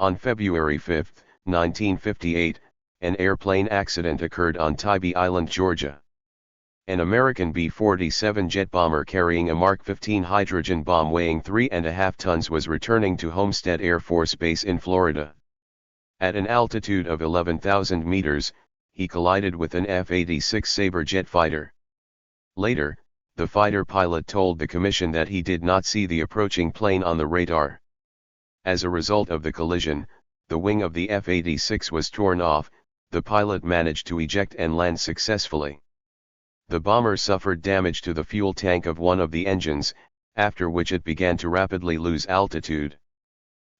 On February 5, 1958, an airplane accident occurred on Tybee Island, Georgia. An American B-47 jet bomber carrying a Mark 15 hydrogen bomb weighing 3.5 tons was returning to Homestead Air Force Base in Florida. At an altitude of 11,000 meters, he collided with an F-86 Sabre jet fighter. Later, the fighter pilot told the commission that he did not see the approaching plane on the radar. As a result of the collision, the wing of the F-86 was torn off. The pilot managed to eject and land successfully. The bomber suffered damage to the fuel tank of one of the engines, after which it began to rapidly lose altitude.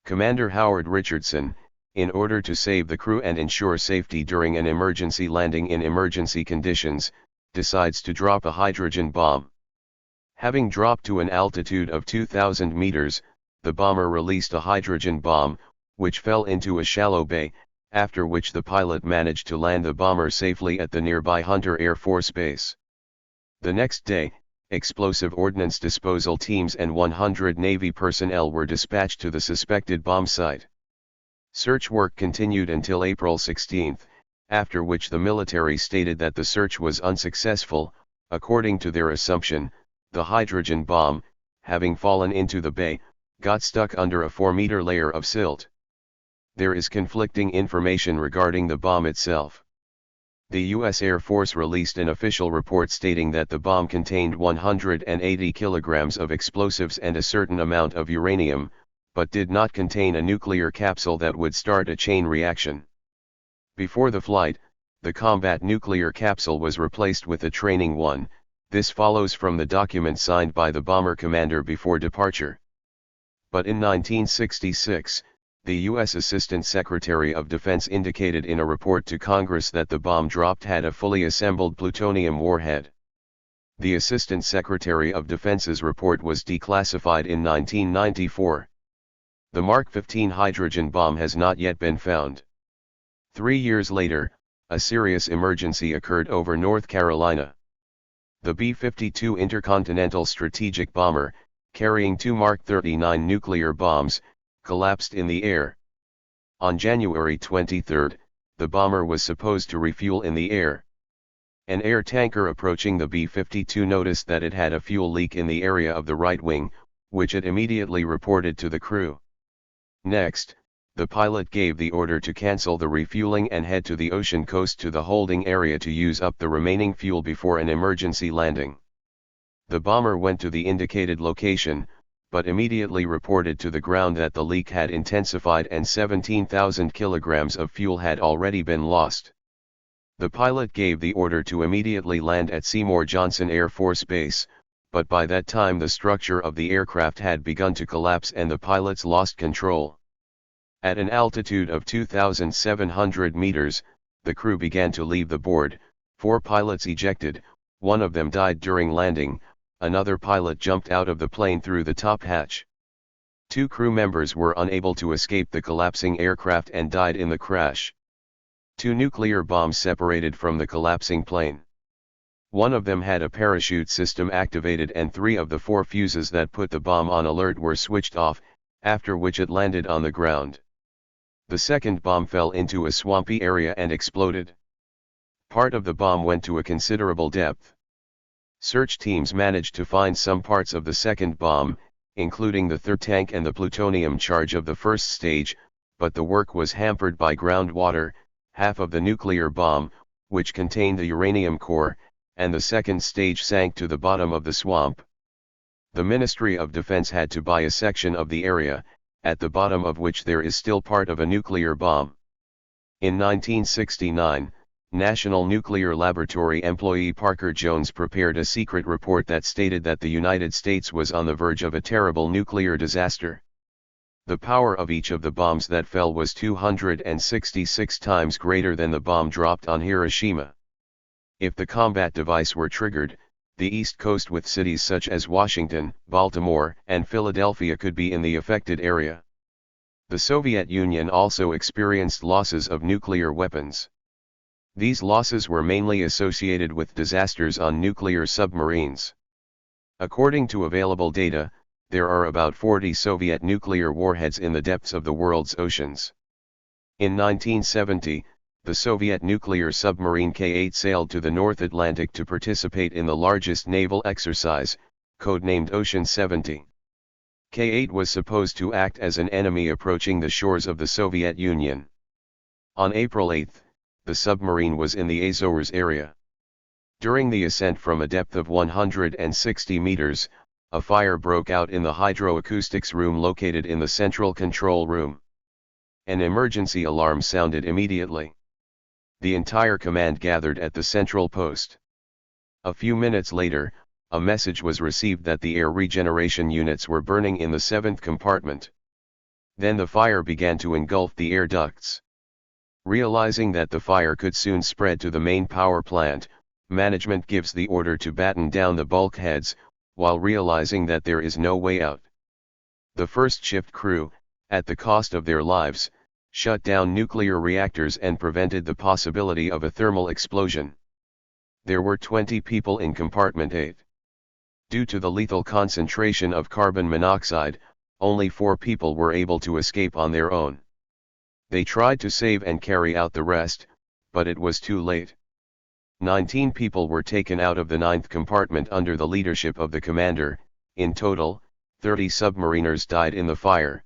Commander Howard Richardson, in order to save the crew and ensure safety during an emergency landing in emergency conditions, decides to drop a hydrogen bomb. Having dropped to an altitude of 2,000 meters, the bomber released a hydrogen bomb, which fell into a shallow bay, after which the pilot managed to land the bomber safely at the nearby Hunter Air Force Base. The next day, explosive ordnance disposal teams and 100 Navy personnel were dispatched to the suspected bomb site. Search work continued until April 16, after which the military stated that the search was unsuccessful. According to their assumption, the hydrogen bomb, having fallen into the bay, got stuck under a 4-meter layer of silt. There is conflicting information regarding the bomb itself. The U.S. Air Force released an official report stating that the bomb contained 180 kilograms of explosives and a certain amount of uranium, but did not contain a nuclear capsule that would start a chain reaction. Before the flight, the combat nuclear capsule was replaced with a training one. This follows from the document signed by the bomber commander before departure. But in 1966, the U.S. Assistant Secretary of Defense indicated in a report to Congress that the bomb dropped had a fully assembled plutonium warhead. The Assistant Secretary of Defense's report was declassified in 1994. The Mark 15 hydrogen bomb has not yet been found. 3 years later, a serious emergency occurred over North Carolina. The B-52 Intercontinental Strategic Bomber, carrying 2 Mark 39 nuclear bombs, collapsed in the air. On January 23, the bomber was supposed to refuel in the air. An air tanker approaching the B-52 noticed that it had a fuel leak in the area of the right wing, which it immediately reported to the crew. Next, the pilot gave the order to cancel the refueling and head to the ocean coast to the holding area to use up the remaining fuel before an emergency landing. The bomber went to the indicated location, but immediately reported to the ground that the leak had intensified and 17,000 kilograms of fuel had already been lost. The pilot gave the order to immediately land at Seymour Johnson Air Force Base, but by that time the structure of the aircraft had begun to collapse and the pilots lost control. At an altitude of 2,700 meters, the crew began to leave the board. 4 pilots ejected, one of them died during landing, another pilot jumped out of the plane through the top hatch. 2 crew members were unable to escape the collapsing aircraft and died in the crash. 2 nuclear bombs separated from the collapsing plane. One of them had a parachute system activated and 3 of the 4 fuses that put the bomb on alert were switched off, after which it landed on the ground. The second bomb fell into a swampy area and exploded. Part of the bomb went to a considerable depth. Search teams managed to find some parts of the second bomb, including the third tank and the plutonium charge of the first stage, but the work was hampered by groundwater. Half of the nuclear bomb, which contained the uranium core, and the second stage sank to the bottom of the swamp. The Ministry of Defense had to buy a section of the area, at the bottom of which there is still part of a nuclear bomb. In 1969, National Nuclear Laboratory employee Parker Jones prepared a secret report that stated that the United States was on the verge of a terrible nuclear disaster. The power of each of the bombs that fell was 266 times greater than the bomb dropped on Hiroshima. If the combat device were triggered, the East Coast with cities such as Washington, Baltimore, and Philadelphia could be in the affected area. The Soviet Union also experienced losses of nuclear weapons. These losses were mainly associated with disasters on nuclear submarines. According to available data, there are about 40 Soviet nuclear warheads in the depths of the world's oceans. In 1970, the Soviet nuclear submarine K-8 sailed to the North Atlantic to participate in the largest naval exercise, codenamed Ocean 70. K-8 was supposed to act as an enemy approaching the shores of the Soviet Union. On April 8, the submarine was in the Azores area. During the ascent from a depth of 160 meters, a fire broke out in the hydroacoustics room located in the central control room. An emergency alarm sounded immediately. The entire command gathered at the central post. A few minutes later, a message was received that the air regeneration units were burning in the 7th compartment. Then the fire began to engulf the air ducts. Realizing that the fire could soon spread to the main power plant, management gives the order to batten down the bulkheads, while realizing that there is no way out. The first shift crew, at the cost of their lives, shut down nuclear reactors and prevented the possibility of a thermal explosion. There were 20 people in compartment 8. Due to the lethal concentration of carbon monoxide, only 4 people were able to escape on their own. They tried to save and carry out the rest, but it was too late. 19 people were taken out of the 9th compartment under the leadership of the commander. In total, 30 submariners died in the fire.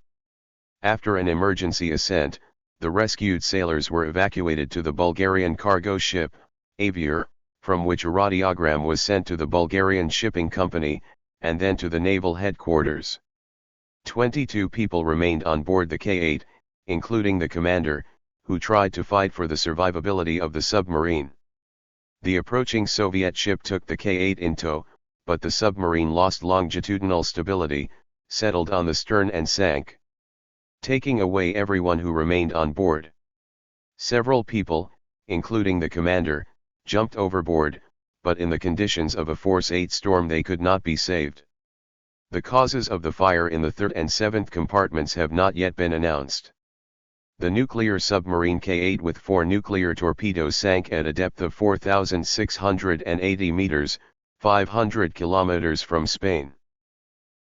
After an emergency ascent, the rescued sailors were evacuated to the Bulgarian cargo ship, Avior, from which a radiogram was sent to the Bulgarian shipping company, and then to the naval headquarters. 22 people remained on board the K-8, including the commander, who tried to fight for the survivability of the submarine. The approaching Soviet ship took the K-8 in tow, but the submarine lost longitudinal stability, settled on the stern and sank, taking away everyone who remained on board. Several people, including the commander, jumped overboard, but in the conditions of a Force 8 storm they could not be saved. The causes of the fire in the 3rd and 7th compartments have not yet been announced. The nuclear submarine K-8 with 4 nuclear torpedoes sank at a depth of 4,680 meters, 500 kilometers from Spain.